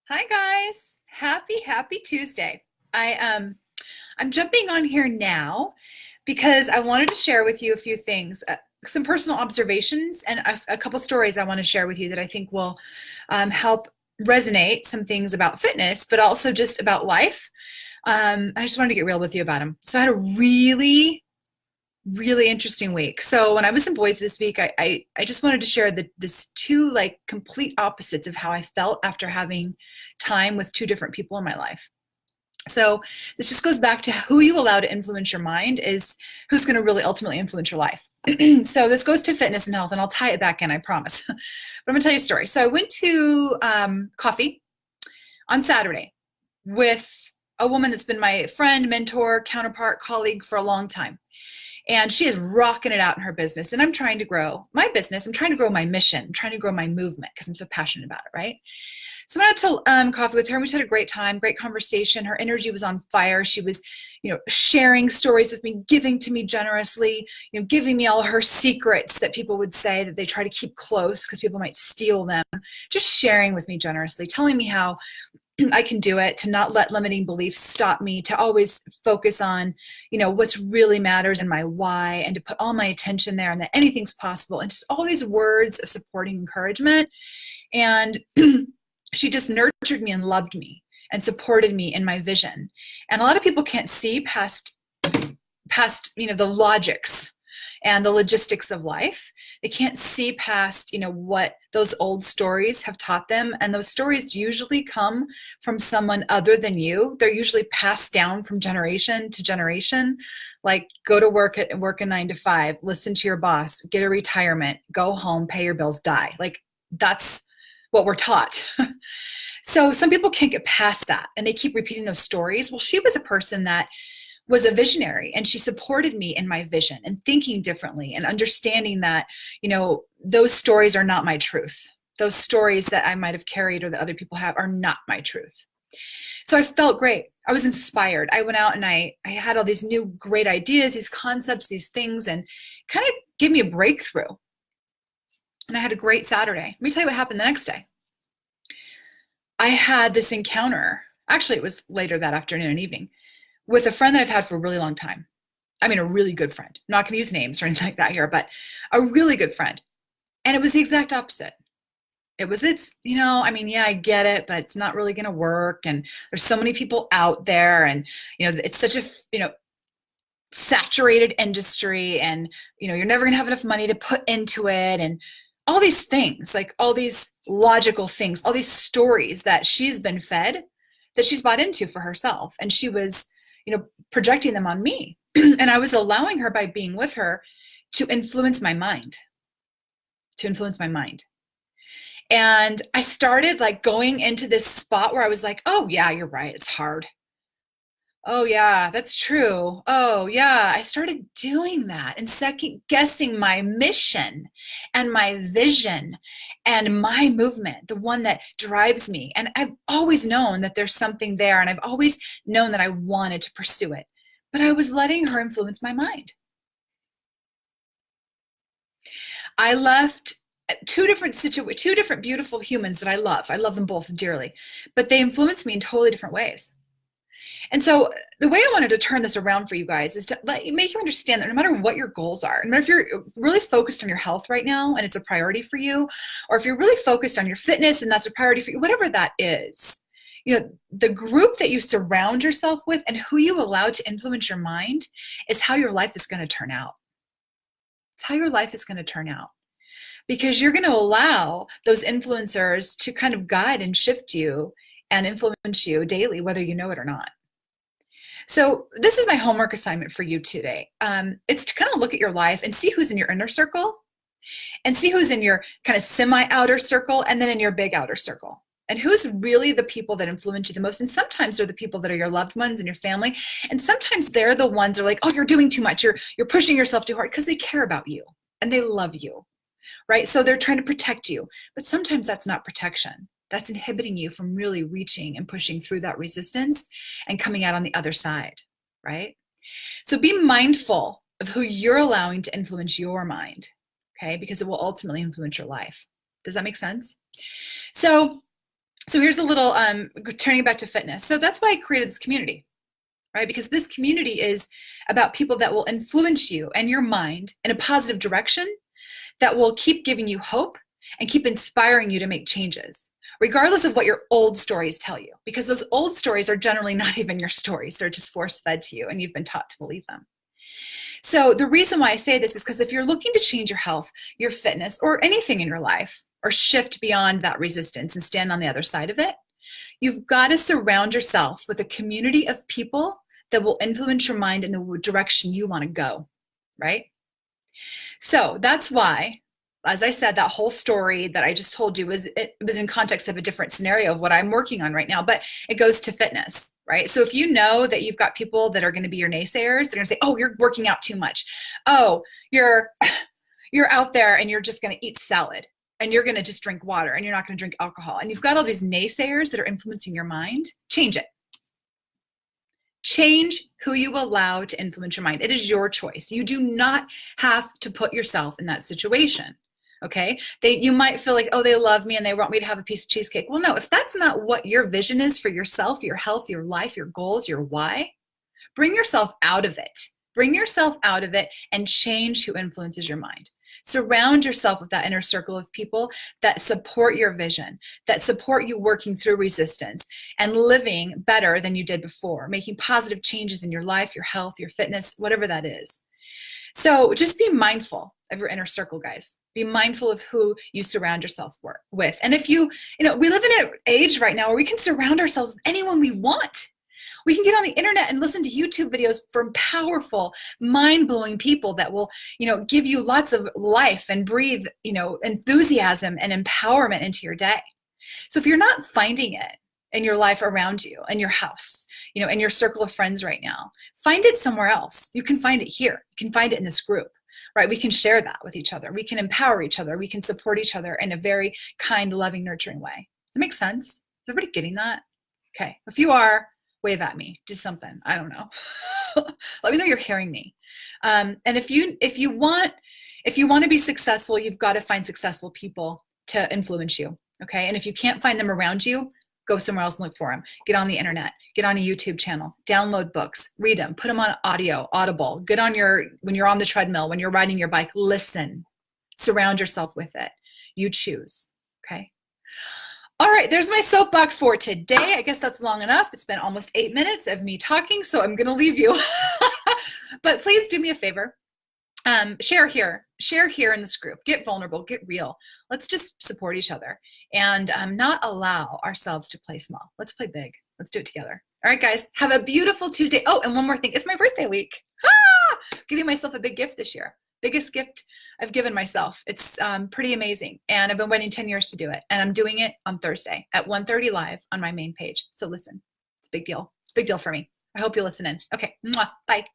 Hi guys. Happy Tuesday. I'm jumping on here now because I wanted to share with you a few things, some personal observations and a couple stories I want to share with you that I think will help resonate some things about fitness, but also just about life. I just wanted to get real with you about them. So I had a really interesting week. So when I was in Boise this week, I just wanted to share this two like complete opposites of how I felt after having time with two different people in my life. So this just goes back to who you allow to influence your mind is who's going to really ultimately influence your life. So this goes to fitness and health, and I'll tie it back in, I promise. But I'm going to tell you a story. So I went to coffee on Saturday with a woman that's been my friend, mentor, counterpart, colleague for a long time. And she is rocking it out in her business. And I'm trying to grow my business. I'm trying to grow my mission. I'm trying to grow my movement because I'm so passionate about it, right? So I went out to coffee with her, and we just had a great time, great conversation. Her energy was on fire. She was, sharing stories with me, giving to me generously, giving me all her secrets that people would say that they try to keep close because people might steal them. Just sharing with me generously, telling me how I can do it, to not let limiting beliefs stop me, to always focus on, what's really matters and my why, and to put all my attention there and that anything's possible, and just all these words of supporting encouragement. And she just nurtured me and loved me and supported me in my vision. And a lot of people can't see past, the logics and the logistics of life. They can't see past, what those old stories have taught them. And those stories usually come from someone other than you. They're usually passed down from generation to generation. Like, go to work a 9 to 5, listen to your boss, get a retirement, go home, pay your bills, die. Like, that's what we're taught. So some people can't get past that and they keep repeating those stories. Well, she was a person that was a visionary, and she supported me in my vision and thinking differently and understanding that, those stories are not my truth. Those stories that I might have carried or that other people have are not my truth. So I felt great. I was inspired. I went out and I had all these new great ideas, these concepts, these things, and kind of gave me a breakthrough. And I had a great Saturday. Let me tell you what happened the next day. I had this encounter. Actually, it was later that afternoon and evening, with a friend that I've had for a really long time. I mean, a really good friend. I'm not going to use names or anything like that here, but a really good friend. And it was the exact opposite. I get it, but it's not really going to work. And there's so many people out there, and, it's such a, saturated industry, and, you're never going to have enough money to put into it. And all these things, like all these logical things, all these stories that she's been fed, that she's bought into for herself. And she was, projecting them on me. And I was allowing her, by being with her, to influence my mind. And I started like going into this spot where I was like, oh yeah, you're right. It's hard. Oh yeah, that's true. Oh yeah. I started doing that and second guessing my mission and my vision and my movement, the one that drives me. And I've always known that there's something there, and I've always known that I wanted to pursue it, but I was letting her influence my mind. I left two different beautiful humans that I love. I love them both dearly, but they influenced me in totally different ways. And so the way I wanted to turn this around for you guys is to make you understand that no matter what your goals are, no matter if you're really focused on your health right now and it's a priority for you, or if you're really focused on your fitness and that's a priority for you, whatever that is, the group that you surround yourself with and who you allow to influence your mind is how your life is going to turn out. It's how your life is going to turn out. Because you're going to allow those influencers to kind of guide and shift you and influence you daily, whether you know it or not. So this is my homework assignment for you today. It's to kind of look at your life and see who's in your inner circle and see who's in your kind of semi-outer circle and then in your big outer circle. And who's really the people that influence you the most. And sometimes they're the people that are your loved ones and your family. And sometimes they're the ones that are like, oh, you're doing too much. You're pushing yourself too hard, because they care about you and they love you, right? So they're trying to protect you. But sometimes that's not protection. That's inhibiting you from really reaching and pushing through that resistance and coming out on the other side, right? So be mindful of who you're allowing to influence your mind, okay? Because it will ultimately influence your life. Does that make sense? So So here's a little, turning back to fitness. So that's why I created this community, right? Because this community is about people that will influence you and your mind in a positive direction, that will keep giving you hope and keep inspiring you to make changes, regardless of what your old stories tell you, because those old stories are generally not even your stories. They're just force fed to you and you've been taught to believe them. So the reason why I say this is because if you're looking to change your health, your fitness, or anything in your life, or shift beyond that resistance and stand on the other side of it, you've got to surround yourself with a community of people that will influence your mind in the direction you want to go, right? So that's why, as I said, that whole story that I just told you was in context of a different scenario of what I'm working on right now, but it goes to fitness, right? So if you know that you've got people that are going to be your naysayers, they're going to say, oh, you're working out too much. Oh, you're out there and you're just going to eat salad and you're going to just drink water and you're not going to drink alcohol. And you've got all these naysayers that are influencing your mind. Change it. Change who you allow to influence your mind. It is your choice. You do not have to put yourself in that situation. Okay. You might feel like, oh, they love me and they want me to have a piece of cheesecake. Well, no, if that's not what your vision is for yourself, your health, your life, your goals, your why, bring yourself out of it. Bring yourself out of it and change who influences your mind. Surround yourself with that inner circle of people that support your vision, that support you working through resistance and living better than you did before, making positive changes in your life, your health, your fitness, whatever that is. So just be mindful of your inner circle, guys. Be mindful of who you surround yourself with. And if we live in an age right now where we can surround ourselves with anyone we want. We can get on the internet and listen to YouTube videos from powerful, mind-blowing people that will, give you lots of life and breathe, enthusiasm and empowerment into your day. So if you're not finding it in your life around you, in your house, in your circle of friends right now, find it somewhere else. You can find it here. You can find it in this group, right? We can share that with each other. We can empower each other. We can support each other in a very kind, loving, nurturing way. Does it make sense? Is everybody getting that? Okay. If you are, wave at me, do something. I don't know. Let me know you're hearing me. And if you want to be successful, you've got to find successful people to influence you. Okay. And if you can't find them around you, go somewhere else and look for them. Get on the internet, get on a YouTube channel, download books, read them, put them on Audible, when you're on the treadmill, when you're riding your bike, listen, surround yourself with it. You choose. Okay. All right, there's my soapbox for today. I guess that's long enough. It's been almost 8 minutes of me talking, so I'm going to leave you. But please do me a favor. Share here in this group. Get vulnerable, get real. Let's just support each other and not allow ourselves to play small. Let's play big. Let's do it together. All right, guys, have a beautiful Tuesday. Oh, and one more thing. It's my birthday week. Giving myself a big gift this year. Biggest gift I've given myself. It's pretty amazing. And I've been waiting 10 years to do it. And I'm doing it on Thursday at 1:30 live on my main page. So listen, it's a big deal. Big deal for me. I hope you listen in. Okay. Mwah. Bye.